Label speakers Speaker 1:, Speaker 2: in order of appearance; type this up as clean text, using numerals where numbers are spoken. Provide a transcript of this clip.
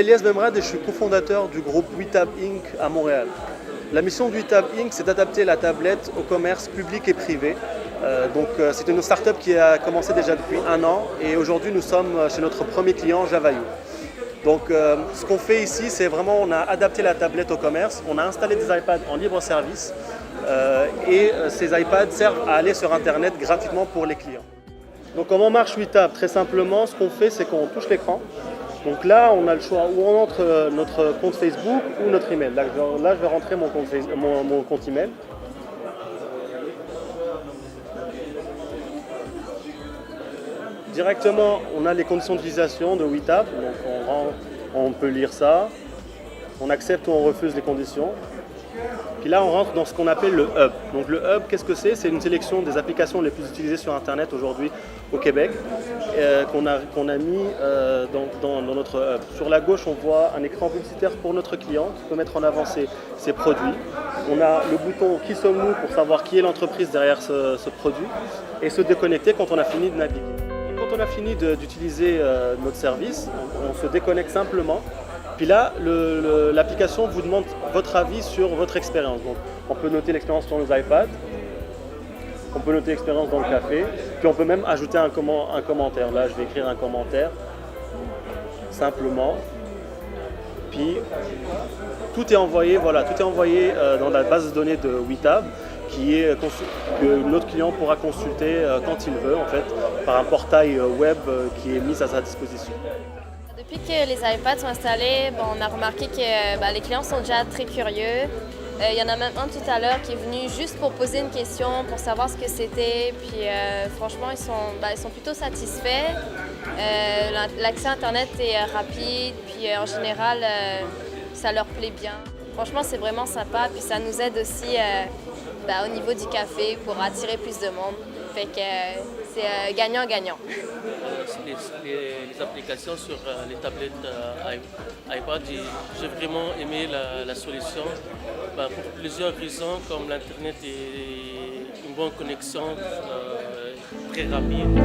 Speaker 1: Elias Bemrad et je suis cofondateur du groupe WeTab Inc. à Montréal. La mission de WeTab Inc. c'est d'adapter la tablette au commerce public et privé. C'est une start-up qui a commencé déjà depuis 1 an et aujourd'hui nous sommes chez notre premier client Javayou. Ce qu'on fait ici, c'est vraiment on a adapté la tablette au commerce, on a installé des iPads en libre service ces iPads servent à aller sur Internet gratuitement pour les clients. Donc comment marche WeTab? Très simplement, ce qu'on fait, c'est qu'on touche l'écran. Donc là, on a le choix où on entre notre compte Facebook ou notre email. Là, je vais rentrer mon compte email. Directement, on a les conditions d'utilisation de WeTab. Donc on peut lire ça. On accepte ou on refuse les conditions. Puis là, on rentre dans ce qu'on appelle le Hub. Donc le Hub, qu'est-ce que c'est? C'est une sélection des applications les plus utilisées sur Internet aujourd'hui au Québec qu'on a mis dans notre Hub. Sur la gauche, on voit un écran publicitaire pour notre client qui peut mettre en avant ses produits. On a le bouton « Qui sommes-nous » pour savoir qui est l'entreprise derrière ce produit et se déconnecter quand on a fini de naviguer. Quand on a fini d'utiliser notre service, on se déconnecte simplement. Puis là, l'application vous demande votre avis sur votre expérience. Donc, on peut noter l'expérience sur nos iPads, on peut noter l'expérience dans le café, puis on peut même ajouter un commentaire. Là, je vais écrire un commentaire, simplement. Puis, tout est envoyé dans la base de données de WeTab, que notre client pourra consulter quand il veut, en fait, par un portail web qui est mis à sa disposition.
Speaker 2: Depuis que les iPads sont installés, on a remarqué que les clients sont déjà très curieux. Il y en a même un tout à l'heure qui est venu juste pour poser une question, pour savoir ce que c'était. Puis franchement, ils sont plutôt satisfaits. L'accès à Internet est rapide, puis en général, ça leur plaît bien. Franchement, c'est vraiment sympa, puis ça nous aide aussi au niveau du café pour attirer plus de monde. Fait que c'est gagnant-gagnant.
Speaker 3: Les applications sur les tablettes iPad, j'ai vraiment aimé la solution pour plusieurs raisons, comme l'Internet et une bonne connexion très rapide.